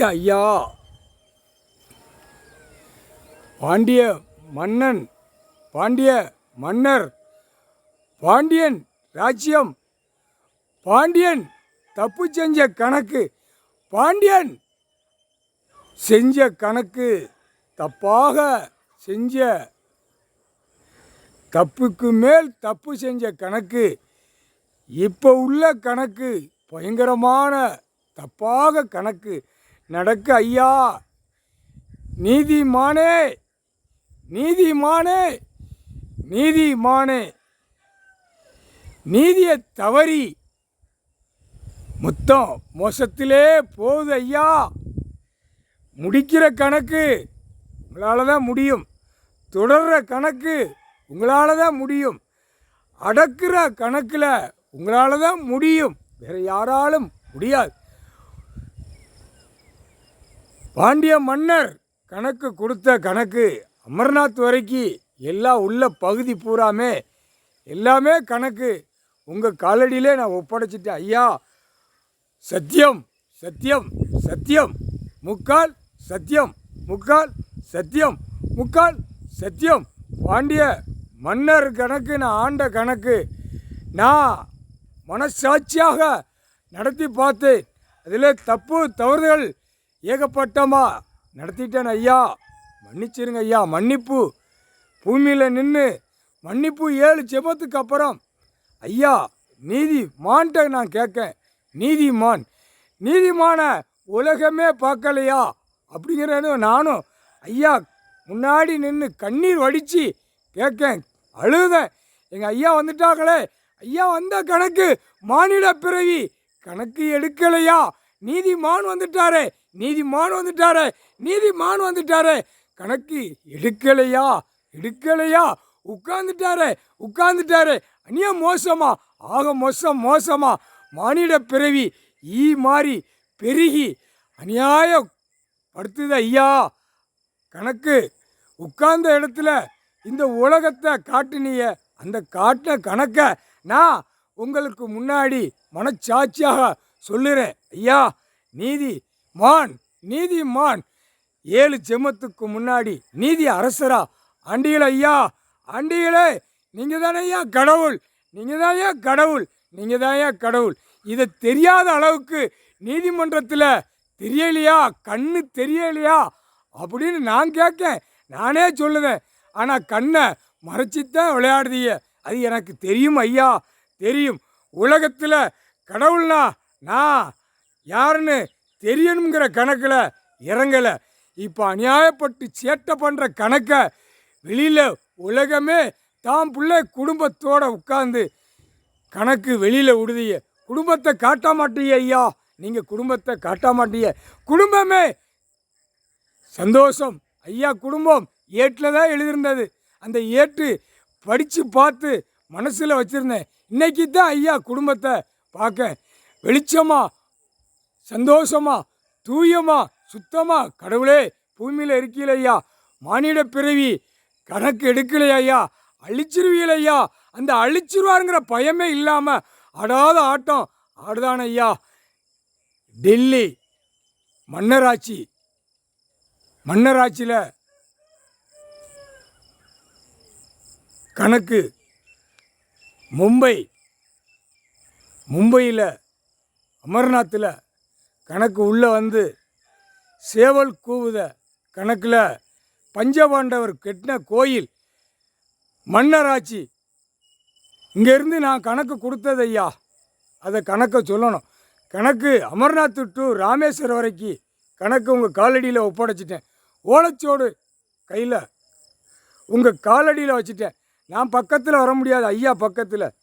ஐயா, பாண்டிய மன்னன், பாண்டிய மன்னர், பாண்டியன் ராஜ்யம், பாண்டியன் தப்பு செஞ்ச கணக்கு, பாண்டியன் செஞ்ச கணக்கு, தப்பாக செஞ்ச தப்புக்கு மேல் தப்பு செஞ்ச கணக்கு, இப்போ உள்ள கணக்கு பயங்கரமான தப்பாக கணக்கு நடக்க ஐயா. நீதிமானே, நீதிமானே, நீதிமானே, நீதியை தவறி மொத்தம் மோசத்திலே போகுது ஐயா. முடிக்கிற கணக்கு உங்களால் தான் முடியும், தொடர்ற கணக்கு உங்களால் தான் முடியும், அடக்குற கணக்கில் உங்களால் தான் முடியும், வேறு யாராலும் முடியாது. பாண்டிய மன்னர் கணக்கு கொடுத்த கணக்கு அமர்நாத் வரைக்கும் எல்லாம் உள்ள பகுதி பூராமே எல்லாமே கணக்கு உங்கள் காலடியிலே நான் ஒப்படைச்சிட்டேன் ஐயா. சத்தியம் சத்தியம் சத்தியம், முக்கால் சத்தியம், முக்கால் சத்தியம், முக்கால் சத்தியம். பாண்டிய மன்னர் கணக்கு நான் ஆண்ட கணக்கு நான் மனசாட்சியாக நடத்தி பார்த்தேன். அதில் தப்பு தவறுகள் ஏகப்பட்டமா நடத்திட்டேன் ஐயா. மன்னிச்சிருங்க ஐயா. மன்னிப்பு பூமியில் நின்று மன்னிப்பு 7 ஜெபத்துக்கு அப்புறம் ஐயா. நீதிமான்ட்ட நான் கேட்கேன், நீதிமான், நீதிமான உலகமே பார்க்கலையா அப்படிங்கிறது நானும் ஐயா முன்னாடி நின்று கண்ணீர் வடித்து கேட்கேன், அழுதேன். எங்கள் ஐயா வந்துட்டாங்களே, ஐயா வந்த கணக்கு மானிட பிறவி கணக்கு எடுக்கலையா, நீதிமான் வந்துட்டாரே, நீதிமான் வந்துட்டாரே, நீதிமான் வந்துட்டாரே, கணக்கு எடுக்கலையா, எடுக்கலையா, உட்கார்ந்துட்டாரே, உட்கார்ந்துட்டாரே, அநியா மோசமா, ஆக மோசம் மோசமா, மானிட பிறவி ஈ மாறி பெருகி அநியாயப்படுத்துது ஐயா. கணக்கு உட்கார்ந்த இடத்துல இந்த உலகத்தை காட்டுனிய, அந்த காட்டின கணக்கை நான் உங்களுக்கு முன்னாடி மனச்சாட்சியாக சொல்லுறேன் ஐயா. நீதிமான், நீதிமான் 7 ஜென்மத்துக்கு முன்னாடி நீதி அரசரா ஆண்டிகள் ஐயா. ஆண்டிகளே, நீங்கள் தானே ஐயா கடவுள், நீங்கள் தான் ஐயா கடவுள், நீங்கள் தான் ஐயா கடவுள். இதை தெரியாத அளவுக்கு நீதிமன்றத்தில் தெரியலையா, கண்ணு தெரியலையா அப்படின்னு நான் கேட்கேன், நானே சொல்லுவேன். ஆனால் கண்ணை மறைச்சித்தான் விளையாடுதீங்க, அது எனக்கு தெரியும் ஐயா, தெரியும். உலகத்தில் கடவுள்னா நான் யாருன்னு தெரியணுங்கிற கணக்கில் இறங்கலை. இப்போ அநியாயப்பட்டு சேட்டை பண்ணுற கணக்கை வெளியில் உலகமே தாம் பிள்ளை குடும்பத்தோடு உட்கார்ந்து கணக்கு வெளியில் விடுதீங்க. குடும்பத்தை காட்ட மாட்டீங்க ஐயா, நீங்கள் குடும்பத்தை காட்ட மாட்டீங்க. குடும்பமே சந்தோஷம் ஐயா. குடும்பம் ஏட்டில் தான் எழுதியிருந்தது, அந்த ஏட்டு படித்து பார்த்து மனசில் வச்சுருந்தேன். இன்றைக்கி தான் ஐயா குடும்பத்தை பார்க்க வெளிச்சமாக சந்தோஷமாக தூயமாக சுத்தமாக கடவுளே பூமியில் இருக்கீங்கள ஐயா. மானிட பிறவி கணக்கு எடுக்கலையா ஐயா, அழிச்சிருவீங்கள ஐயா. அந்த அழிச்சிருவாருங்கிற பயமே இல்லாமல் ஆடாத ஆட்டம் ஆடுதான ஐயா. டெல்லி மன்னராட்சி, மன்னராட்சியில் கணக்கு மும்பையில் அமர்நாத்தில் கணக்கு உள்ளே வந்து சேவல் கூவுத கணக்கில் பஞ்சபாண்டவர் கெட்டின கோயில் மன்னராட்சி. இங்கேருந்து நான் கணக்கு கொடுத்தது ஐயா, அதை கணக்கை சொல்லணும். கணக்கு அமர்நாத் டு ராமேஸ்வரம் வரைக்கும் கணக்கு உங்கள் காலடியில் ஒப்படைச்சிட்டேன். ஓலைச்சோடு கையில் உங்கள் காலடியில் வச்சுட்டேன். நான் பக்கத்தில் வர முடியாது ஐயா, பக்கத்தில்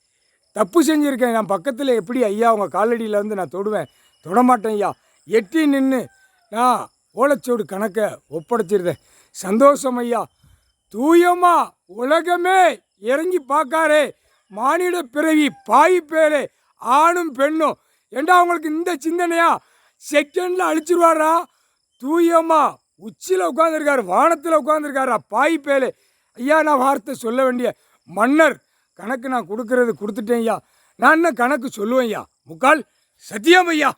தப்பு செஞ்சுருக்கேன். நான் பக்கத்தில் எப்படி ஐயா உங்கள் காலடியில் வந்து நான் தொடுவேன்? தொடமாட்டேன் ஐயா. எட்டி நின்று நான் ஓலைச்சோடு கணக்கை ஒப்படைச்சிருந்தேன். சந்தோஷம் ஐயா. தூயமா உலகமே இறங்கி பார்க்காரே, மானிட பிறவி பாய் பேரே, ஆணும் பெண்ணும் ஏண்டா அவங்களுக்கு இந்த சிந்தனையா? செகண்டில் அழிச்சிருவாரா? தூயமா உச்சியில் உட்காந்துருக்காரு, வானத்தில் உட்காந்துருக்காரா பாய் பேலே ஐயா. நான் வார்த்தை சொல்ல வேண்டிய மன்னர் கணக்கு நான் கொடுத்துட்டேன் ஐயா. நான் என்ன கணக்கு சொல்லுவேன் ஐயா? முக்கால் சத்தியம் ஐயா.